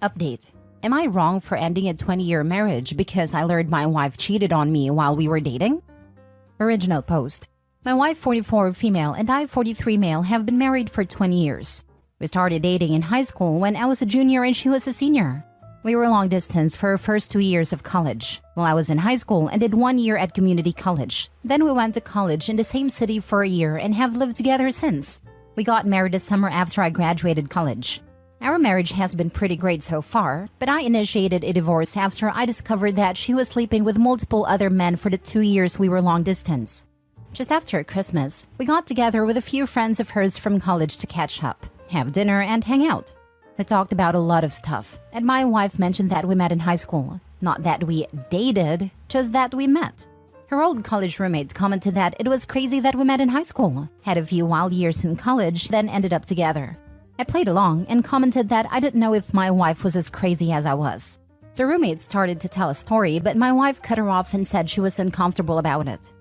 Update. Am I wrong for ending a 20-year marriage because I learned my wife cheated on me while we were dating? Original post. My wife, 44 female, and I, 43 male, have been married for 20 years. We started dating in high school when I was a junior and she was a senior. We were long distance for our first 2 years of college. While I was in high school and did 1 year at community college. Then we went to college in the same city for a year and have lived together since. We got married the summer after I graduated college. Our marriage has been pretty great so far, but I initiated a divorce after I discovered that she was sleeping with multiple other men for the 2 years we were long distance. Just after Christmas, we got together with a few friends of hers from college to catch up, have dinner, and hang out. We talked about a lot of stuff, and my wife mentioned that we met in high school. Not that we dated, just that we met. Her old college roommate commented that it was crazy that we met in high school, had a few wild years in college, then ended up together. I played along and commented that I didn't know if my wife was as crazy as I was. The roommate started to tell a story, but my wife cut her off and said she was uncomfortable about it.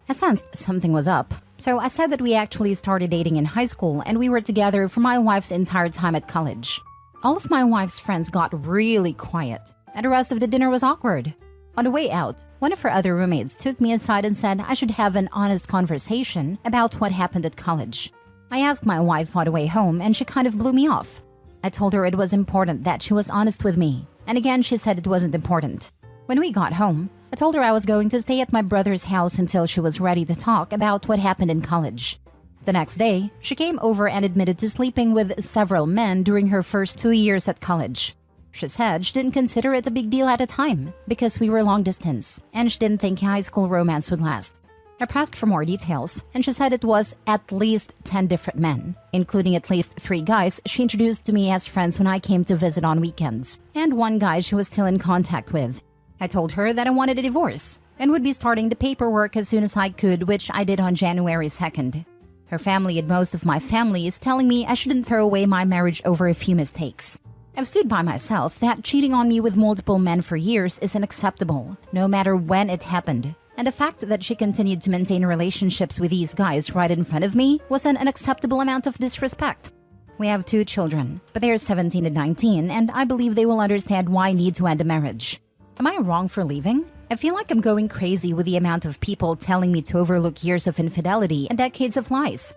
I sensed something was up, so I said that we actually started dating in high school and we were together for my wife's entire time at college. All of my wife's friends got really quiet, and the rest of the dinner was awkward. On the way out, one of her other roommates took me aside and said I should have an honest conversation about what happened at college. I asked my wife on the way home and she kind of blew me off. I told her it was important that she was honest with me, and again she said it wasn't important. When we got home, I told her I was going to stay at my brother's house until she was ready to talk about what happened in college. The next day, she came over and admitted to sleeping with several men during her first 2 years at college. She said she didn't consider it a big deal at the time because we were long distance, and she didn't think high school romance would last. I pressed for more details, and she said it was at least 10 different men, including at least 3 guys she introduced to me as friends when I came to visit on weekends, and 1 guy she was still in contact with. I told her that I wanted a divorce and would be starting the paperwork as soon as I could, which I did on January 2nd. Her family and most of my family is telling me I shouldn't throw away my marriage over a few mistakes. I've stood by myself that cheating on me with multiple men for years is unacceptable, no matter when it happened. And the fact that she continued to maintain relationships with these guys right in front of me was an unacceptable amount of disrespect. We have 2 children, but they are 17 and 19, and I believe they will understand why I need to end a marriage. Am I wrong for leaving? I feel like I'm going crazy with the amount of people telling me to overlook years of infidelity and decades of lies.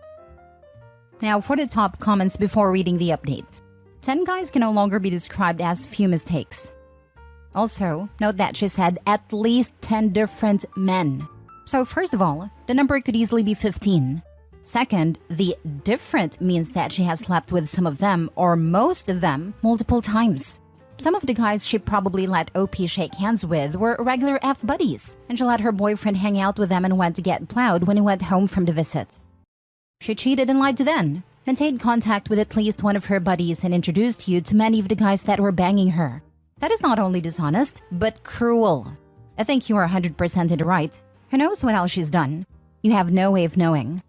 Now for the top comments before reading the update. 10 guys can no longer be described as few mistakes. Also, note that she said at least 10 different men. So first of all, the number could easily be 15. Second, the different means that she has slept with some of them, or most of them, multiple times. Some of the guys she probably let OP shake hands with were regular F buddies, and she let her boyfriend hang out with them and went to get plowed when he went home from the visit. She cheated and lied to them, maintained contact with at least one of her buddies and introduced you to many of the guys that were banging her. That is not only dishonest, but cruel. I think you are 100% in the right. Who knows what else she's done? You have no way of knowing.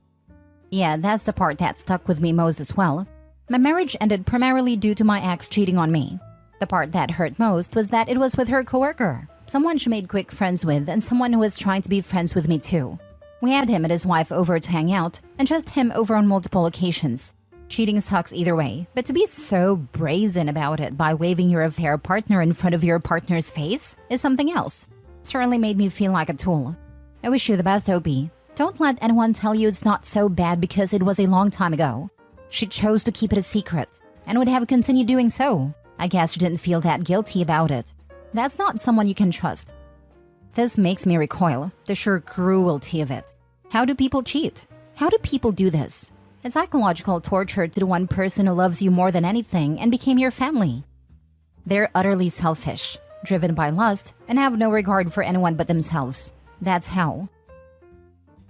Yeah, that's the part that stuck with me most as well. My marriage ended primarily due to my ex cheating on me. The part that hurt most was that it was with her coworker, someone she made quick friends with and someone who was trying to be friends with me too. We had him and his wife over to hang out, and just him over on multiple occasions. Cheating sucks either way, but to be so brazen about it by waving your affair partner in front of your partner's face is something else. Certainly made me feel like a tool. I wish you the best, OP. Don't let anyone tell you it's not so bad because it was a long time ago. She chose to keep it a secret, and would have continued doing so. I guess she didn't feel that guilty about it. That's not someone you can trust. This makes me recoil, the sheer cruelty of it. How do people cheat? How do people do this? A psychological torture to the one person who loves you more than anything and became your family. They're utterly selfish, driven by lust, and have no regard for anyone but themselves. That's how.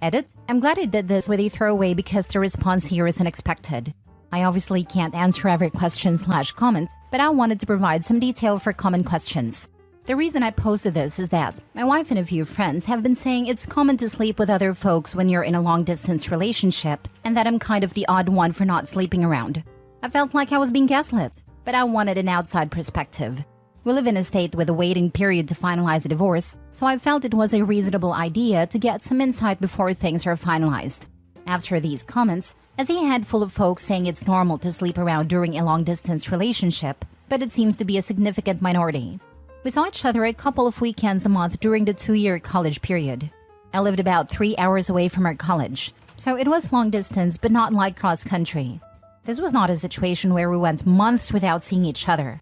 Edit. I'm glad I did this with a throwaway because the response here is unexpected. I obviously can't answer every question/comment, but I wanted to provide some detail for common questions. The reason I posted this is that my wife and a few friends have been saying it's common to sleep with other folks when you're in a long-distance relationship, and that I'm kind of the odd one for not sleeping around. I felt like I was being gaslit, but I wanted an outside perspective. We live in a state with a waiting period to finalize a divorce, so I felt it was a reasonable idea to get some insight before things are finalized. After these comments, I see a handful of folks saying it's normal to sleep around during a long-distance relationship, but it seems to be a significant minority. We saw each other a couple of weekends a month during the 2-year college period. I lived about 3 hours away from her college, so it was long distance but not like cross-country. This was not a situation where we went months without seeing each other.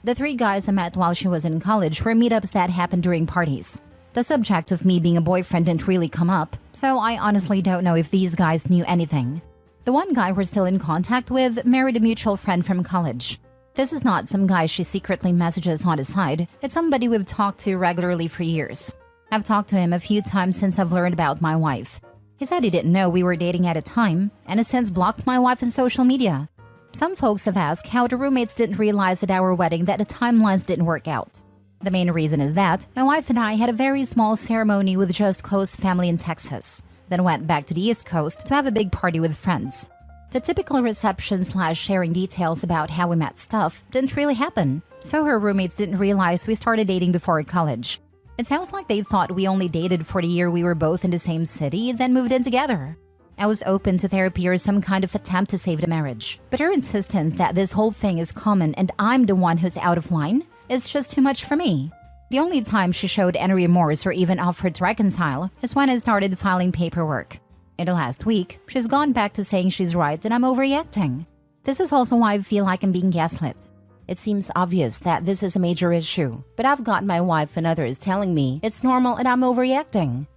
The 3 guys I met while she was in college were meetups that happened during parties. The subject of me being a boyfriend didn't really come up, so I honestly don't know if these guys knew anything. The one guy we're still in contact with married a mutual friend from college. This is not some guy she secretly messages on the side, it's somebody we've talked to regularly for years. I've talked to him a few times since I've learned about my wife. He said he didn't know we were dating at a time and has since blocked my wife on social media. Some folks have asked how the roommates didn't realize at our wedding that the timelines didn't work out. The main reason is that my wife and I had a very small ceremony with just close family in Texas, then went back to the East Coast to have a big party with friends. The typical reception/sharing details about how we met stuff didn't really happen, so her roommates didn't realize we started dating before college. It sounds like they thought we only dated for the year we were both in the same city, then moved in together. I was open to therapy or some kind of attempt to save the marriage, but her insistence that this whole thing is common and I'm the one who's out of line is just too much for me. The only time she showed any remorse or even offered to reconcile is when I started filing paperwork. In the last week, she's gone back to saying she's right and I'm overreacting. This is also why I feel like I'm being gaslit. It seems obvious that this is a major issue, but I've got my wife and others telling me it's normal and I'm overreacting.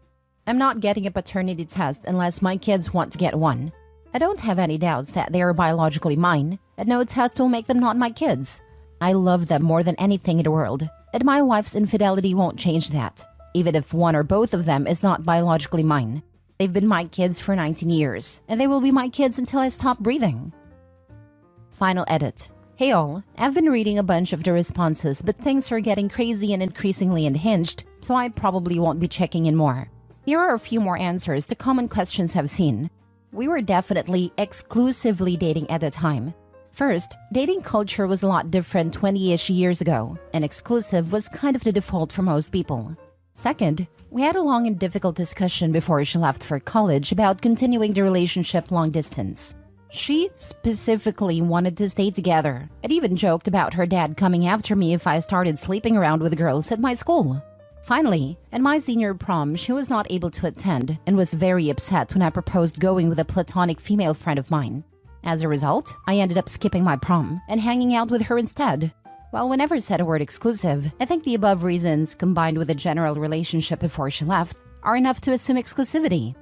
I'm not getting a paternity test unless my kids want to get one. I don't have any doubts that they are biologically mine, and no test will make them not my kids. I love them more than anything in the world, and my wife's infidelity won't change that, even if one or both of them is not biologically mine. They've been my kids for 19 years, and they will be my kids until I stop breathing. Final edit. Hey all, I've been reading a bunch of the responses, but things are getting crazy and increasingly unhinged, so I probably won't be checking in more. Here are a few more answers to common questions I've seen. We were definitely exclusively dating at the time. First, dating culture was a lot different 20-ish years ago, and exclusive was kind of the default for most people. Second, we had a long and difficult discussion before she left for college about continuing the relationship long distance. She specifically wanted to stay together and even joked about her dad coming after me if I started sleeping around with girls at my school. Finally, at my senior prom, she was not able to attend and was very upset when I proposed going with a platonic female friend of mine. As a result, I ended up skipping my prom and hanging out with her instead. While we never said a word exclusive, I think the above reasons, combined with a general relationship before she left, are enough to assume exclusivity.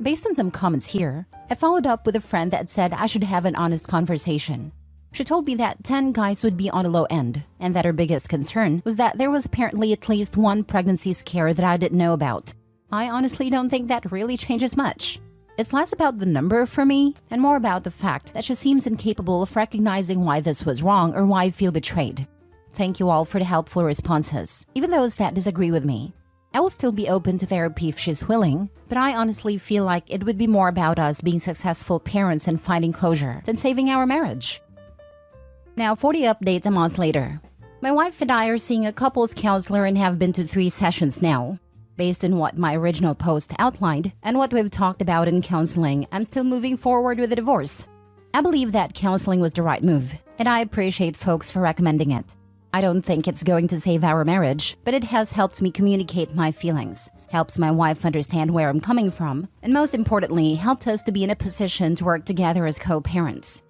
Based on some comments here, I followed up with a friend that said I should have an honest conversation. She told me that 10 guys would be on the low end, and that her biggest concern was that there was apparently at least one pregnancy scare that I didn't know about. I honestly don't think that really changes much. It's less about the number for me, and more about the fact that she seems incapable of recognizing why this was wrong or why I feel betrayed. Thank you all for the helpful responses, even those that disagree with me. I will still be open to therapy if she's willing, but I honestly feel like it would be more about us being successful parents and finding closure than saving our marriage. Now 40 updates a month later. My wife and I are seeing a couples counselor and have been to 3 sessions now. Based on what my original post outlined and what we've talked about in counseling, I'm still moving forward with a divorce. I believe that counseling was the right move, and I appreciate folks for recommending it. I don't think it's going to save our marriage, but it has helped me communicate my feelings, helps my wife understand where I'm coming from, and most importantly, helped us to be in a position to work together as co-parents.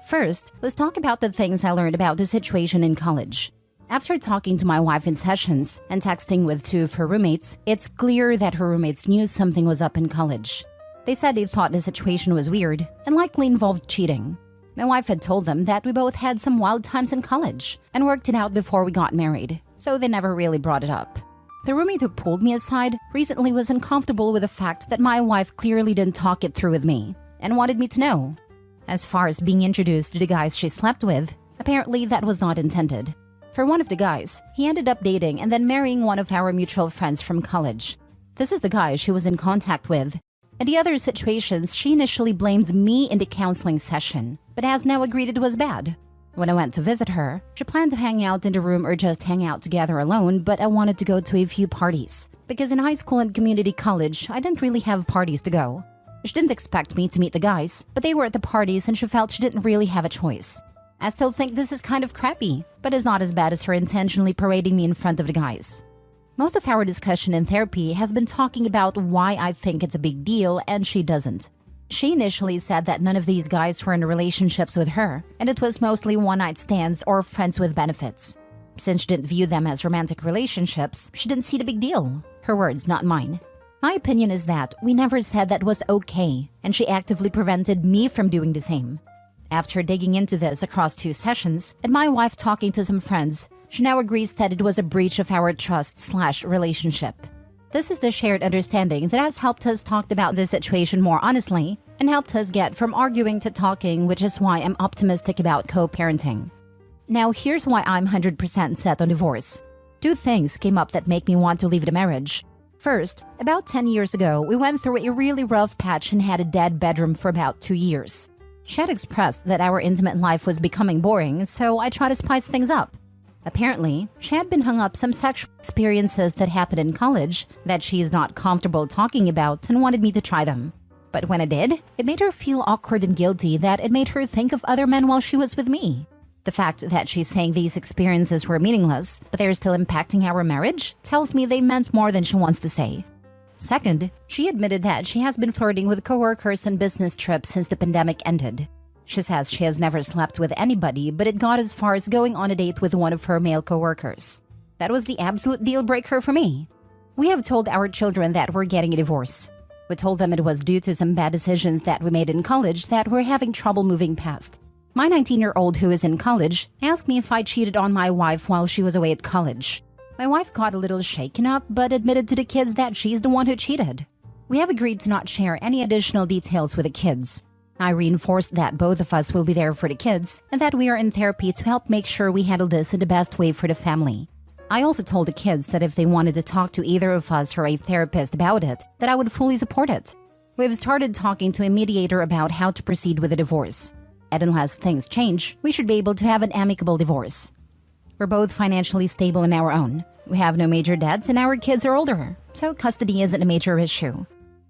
First, let's talk about the things I learned about the situation in college. After talking to my wife in sessions and texting with 2 of her roommates, it's clear that her roommates knew something was up in college. They said they thought the situation was weird and likely involved cheating. My wife had told them that we both had some wild times in college and worked it out before we got married, so they never really brought it up. The roommate who pulled me aside recently was uncomfortable with the fact that my wife clearly didn't talk it through with me and wanted me to know. As far as being introduced to the guys she slept with, apparently that was not intended. For one of the guys, he ended up dating and then marrying one of our mutual friends from college. This is the guy she was in contact with. In the other situations, she initially blamed me in the counseling session, but has now agreed it was bad. When I went to visit her, she planned to hang out in the room or just hang out together alone, but I wanted to go to a few parties. Because in high school and community college, I didn't really have parties to go. She didn't expect me to meet the guys, but they were at the parties and she felt she didn't really have a choice. I still think this is kind of crappy, but it's not as bad as her intentionally parading me in front of the guys. Most of our discussion in therapy has been talking about why I think it's a big deal and she doesn't. She initially said that none of these guys were in relationships with her, and it was mostly one-night stands or friends with benefits. Since she didn't view them as romantic relationships, she didn't see the big deal. Her words, not mine. My opinion is that we never said that was okay, and she actively prevented me from doing the same. After digging into this across 2 sessions, and my wife talking to some friends, she now agrees that it was a breach of our trust/relationship. This is the shared understanding that has helped us talk about this situation more honestly and helped us get from arguing to talking, which is why I'm optimistic about co-parenting. Now here's why I'm 100% set on divorce. 2 things came up that make me want to leave the marriage. First, about 10 years ago, we went through a really rough patch and had a dead bedroom for about 2 years. She had expressed that our intimate life was becoming boring, so I tried to spice things up. Apparently, she had been hung up some sexual experiences that happened in college that she is not comfortable talking about and wanted me to try them. But when I did, it made her feel awkward and guilty that it made her think of other men while she was with me. The fact that she's saying these experiences were meaningless, but they're still impacting our marriage, tells me they meant more than she wants to say. Second, she admitted that she has been flirting with coworkers on business trips since the pandemic ended. She says she has never slept with anybody, but it got as far as going on a date with one of her male coworkers. That was the absolute deal breaker for me. We have told our children that we're getting a divorce. We told them it was due to some bad decisions that we made in college that we're having trouble moving past. My 19-year-old who is in college asked me if I cheated on my wife while she was away at college. My wife got a little shaken up but admitted to the kids that she's the one who cheated. We have agreed to not share any additional details with the kids. I reinforced that both of us will be there for the kids and that we are in therapy to help make sure we handle this in the best way for the family. I also told the kids that if they wanted to talk to either of us or a therapist about it, that I would fully support it. We've started talking to a mediator about how to proceed with a divorce. And unless things change, we should be able to have an amicable divorce. We're both financially stable on our own. We have no major debts and our kids are older, so custody isn't a major issue.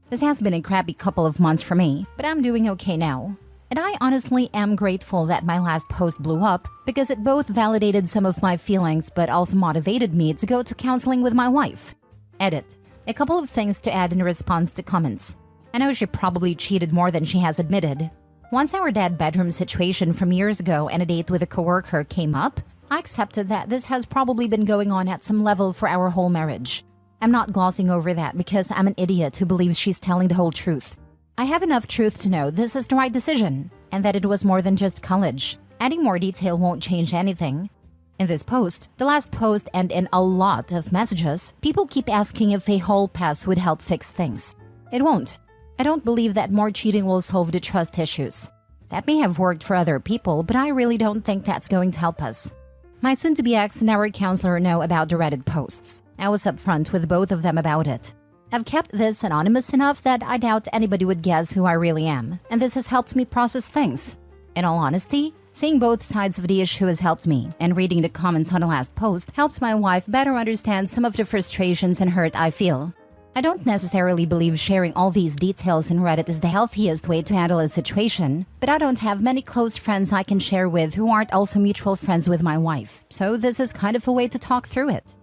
This has been a crappy couple of months for me, but I'm doing okay now. And I honestly am grateful that my last post blew up because it both validated some of my feelings but also motivated me to go to counseling with my wife. Edit. A couple of things to add in response to comments. I know she probably cheated more than she has admitted. Once our dead bedroom situation from years ago and a date with a coworker came up, I accepted that this has probably been going on at some level for our whole marriage. I'm not glossing over that because I'm an idiot who believes she's telling the whole truth. I have enough truth to know this is the right decision, and that it was more than just college. Adding more detail won't change anything. In this post, the last post, and in a lot of messages, people keep asking if a whole pass would help fix things. It won't. I don't believe that more cheating will solve the trust issues. That may have worked for other people, but I really don't think that's going to help us. My soon-to-be ex and our counselor know about the Reddit posts. I was upfront with both of them about it. I've kept this anonymous enough that I doubt anybody would guess who I really am, and this has helped me process things. In all honesty, seeing both sides of the issue has helped me, and reading the comments on the last post helps my wife better understand some of the frustrations and hurt I feel. I don't necessarily believe sharing all these details in Reddit is the healthiest way to handle a situation, but I don't have many close friends I can share with who aren't also mutual friends with my wife, so this is kind of a way to talk through it.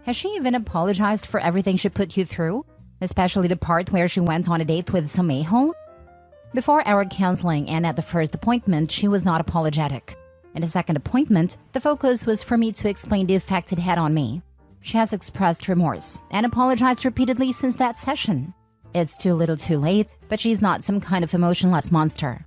Has she even apologized for everything she put you through? Especially the part where she went on a date with some a-hole? Before our counseling and at the first appointment, she was not apologetic. In the second appointment, the focus was for me to explain the effect it had on me. She has expressed remorse and apologized repeatedly since that session. It's too little too late, but she's not some kind of emotionless monster.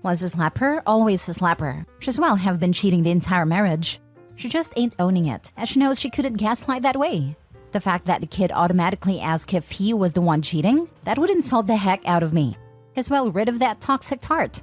Was a slapper, always a slapper. She as well have been cheating the entire marriage. She just ain't owning it, as she knows she couldn't gaslight that way. The fact that the kid automatically asked if he was the one cheating, that would insult the heck out of me. As well rid of that toxic tart.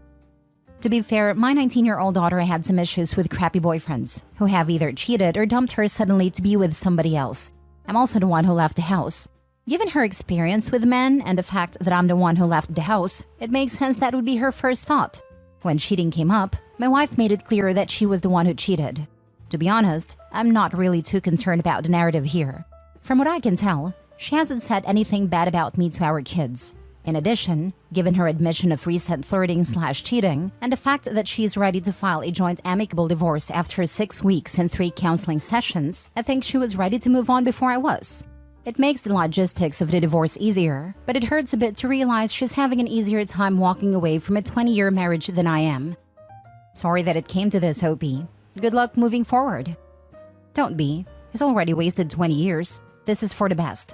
To be fair, my 19-year-old daughter had some issues with crappy boyfriends, who have either cheated or dumped her suddenly to be with somebody else. I'm also the one who left the house. Given her experience with men and the fact that I'm the one who left the house, it makes sense that would be her first thought. When cheating came up, my wife made it clear that she was the one who cheated. To be honest, I'm not really too concerned about the narrative here. From what I can tell, she hasn't said anything bad about me to our kids. In addition, given her admission of recent flirting/cheating and the fact that she's ready to file a joint amicable divorce after 6 weeks and 3 counseling sessions, I think she was ready to move on before I was. It makes the logistics of the divorce easier, but it hurts a bit to realize she's having an easier time walking away from a 20-year marriage than I am. Sorry that it came to this, Opie. Good luck moving forward. Don't be. He's already wasted 20 years. This is for the best.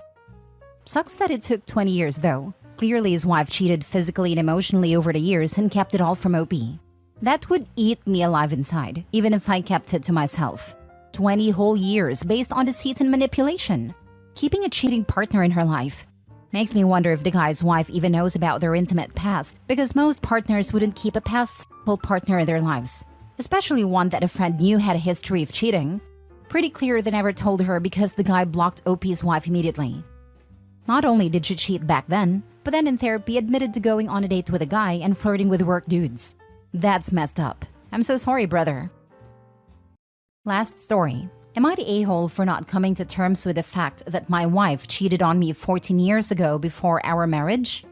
Sucks that it took 20 years though. Clearly his wife cheated physically and emotionally over the years and kept it all from Opie. That would eat me alive inside, even if I kept it to myself. 20 whole years based on deceit and manipulation. Keeping a cheating partner in her life. Makes me wonder if the guy's wife even knows about their intimate past, because most partners wouldn't keep a past sexual partner in their lives. Especially one that a friend knew had a history of cheating. Pretty clear they never told her because the guy blocked Opie's wife immediately. Not only did she cheat back then, but then in therapy admitted to going on a date with a guy and flirting with work dudes. That's messed up. I'm so sorry, brother. Last story. Am I the a-hole for not coming to terms with the fact that my wife cheated on me 14 years ago before our marriage?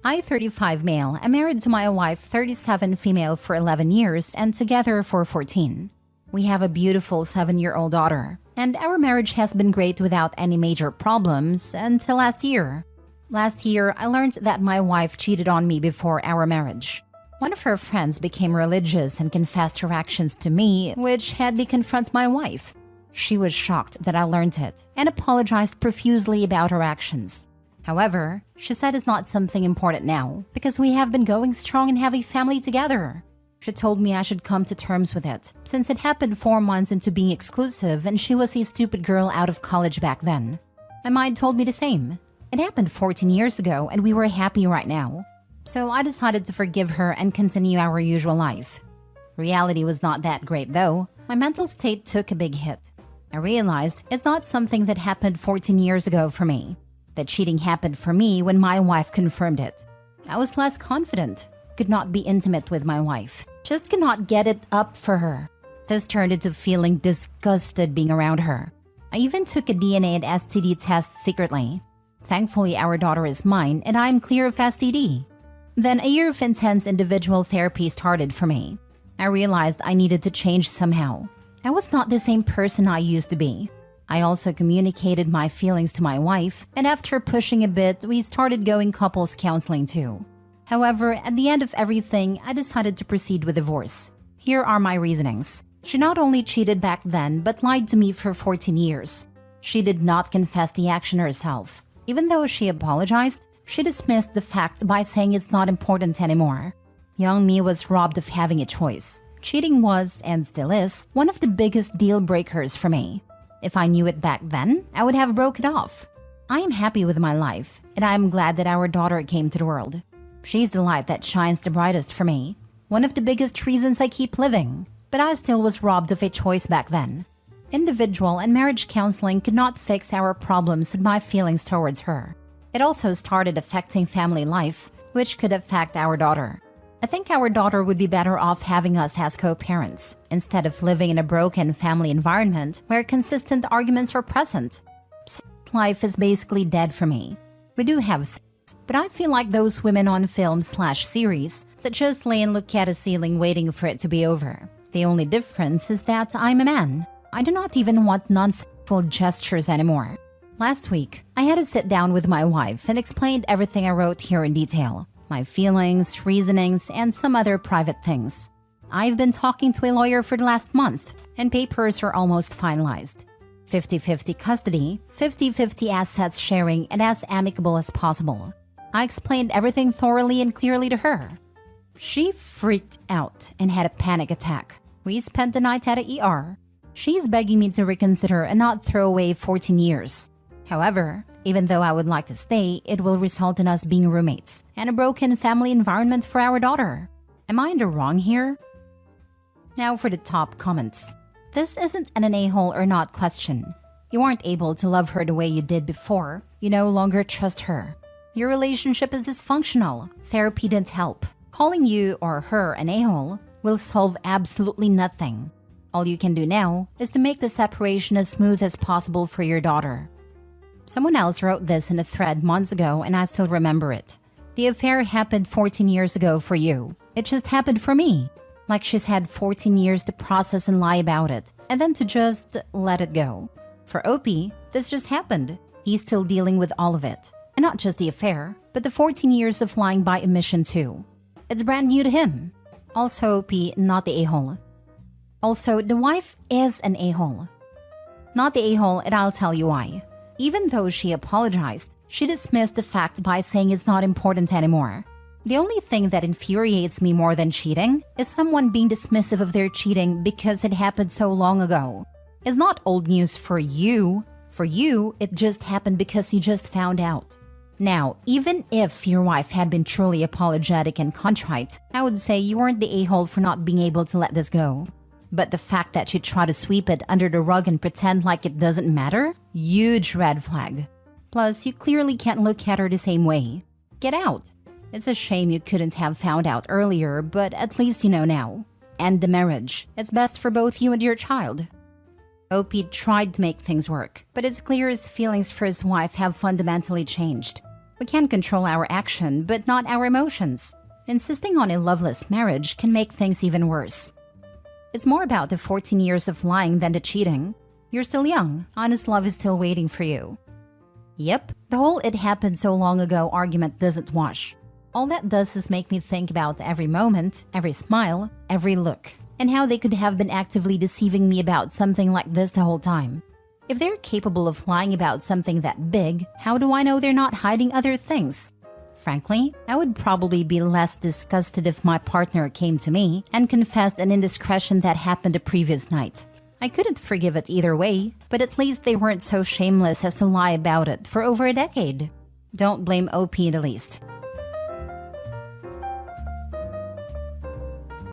I, 35 male, am married to my wife, 37 female, for 11 years and together for 14. We have a beautiful 7-year-old daughter, and our marriage has been great without any major problems until last year. Last year, I learned that my wife cheated on me before our marriage. One of her friends became religious and confessed her actions to me, which had me confront my wife. She was shocked that I learned it and apologized profusely about her actions. However, she said it's not something important now because we have been going strong and have a family together. She told me I should come to terms with it since it happened 4 months into being exclusive and she was a stupid girl out of college back then. My mind told me the same. It happened 14 years ago and we were happy right now. So I decided to forgive her and continue our usual life. Reality was not that great though. My mental state took a big hit. I realized it's not something that happened 14 years ago for me. That cheating happened for me when my wife confirmed it. I was less confident, could not be intimate with my wife, just could not get it up for her. This turned into feeling disgusted being around her. I even took a DNA and STD test secretly. Thankfully, our daughter is mine and I'm clear of STD. Then a year of intense individual therapy started for me. I realized I needed to change somehow. I was not the same person I used to be. I also communicated my feelings to my wife, and after pushing a bit, we started going couples counseling too. However, at the end of everything, I decided to proceed with divorce. Here are my reasonings. She not only cheated back then, but lied to me for 14 years. She did not confess the action herself. Even though she apologized, she dismissed the fact by saying it's not important anymore. Young me was robbed of having a choice. Cheating was, and still is, one of the biggest deal breakers for me. If I knew it back then, I would have broke it off. I am happy with my life, and I am glad that our daughter came to the world. She's the light that shines the brightest for me. One of the biggest reasons I keep living. But I still was robbed of a choice back then. Individual and marriage counseling could not fix our problems and my feelings towards her. It also started affecting family life, which could affect our daughter. I think our daughter would be better off having us as co-parents, instead of living in a broken family environment where consistent arguments are present. Life is basically dead for me. We do have sex, but I feel like those women on film/series that just lay and look at a ceiling waiting for it to be over. The only difference is that I'm a man. I do not even want non-sexual gestures anymore. Last week, I had to sit down with my wife and explained everything I wrote here in detail. My feelings, reasonings, and some other private things. I've been talking to a lawyer for the last month, and papers are almost finalized. 50-50 custody, 50-50 assets sharing, and as amicable as possible. I explained everything thoroughly and clearly to her. She freaked out and had a panic attack. We spent the night at a ER. She's begging me to reconsider and not throw away 14 years. However, even though I would like to stay, it will result in us being roommates and a broken family environment for our daughter. Am I in the wrong here? Now for the top comments. This isn't an a-hole or not question. You aren't able to love her the way you did before. You no longer trust her. Your relationship is dysfunctional. Therapy didn't help. Calling you or her an a-hole will solve absolutely nothing. All you can do now is to make the separation as smooth as possible for your daughter. Someone else wrote this in a thread months ago and I still remember it. The affair happened 14 years ago for you. It just happened for me. Like she's had 14 years to process and lie about it, and then to just let it go. For OP, this just happened. He's still dealing with all of it. And not just the affair, but the 14 years of lying by omission too. It's brand new to him. Also OP, not the a-hole. Also, the wife is an a-hole. Not the a-hole, and I'll tell you why. Even though she apologized, she dismissed the fact by saying it's not important anymore. The only thing that infuriates me more than cheating is someone being dismissive of their cheating because it happened so long ago. It's not old news for you. For you, it just happened because you just found out. Now, even if your wife had been truly apologetic and contrite, I would say you weren't the a-hole for not being able to let this go. But the fact that she tried to sweep it under the rug and pretend like it doesn't matter? Huge red flag. Plus, you clearly can't look at her the same way. Get out. It's a shame you couldn't have found out earlier, but at least you know now. End the marriage. It's best for both you and your child. OP tried to make things work, but it's clear his feelings for his wife have fundamentally changed. We can control our action, but not our emotions. Insisting on a loveless marriage can make things even worse. It's more about the 14 years of lying than the cheating. You're still young. Honest love is still waiting for you. Yep, the whole "it happened so long ago" argument doesn't wash. All that does is make me think about every moment, every smile, every look, and how they could have been actively deceiving me about something like this the whole time. If they're capable of lying about something that big, how do I know they're not hiding other things? Frankly, I would probably be less disgusted if my partner came to me and confessed an indiscretion that happened the previous night. I couldn't forgive it either way, but at least they weren't so shameless as to lie about it for over a decade. Don't blame OP in the least.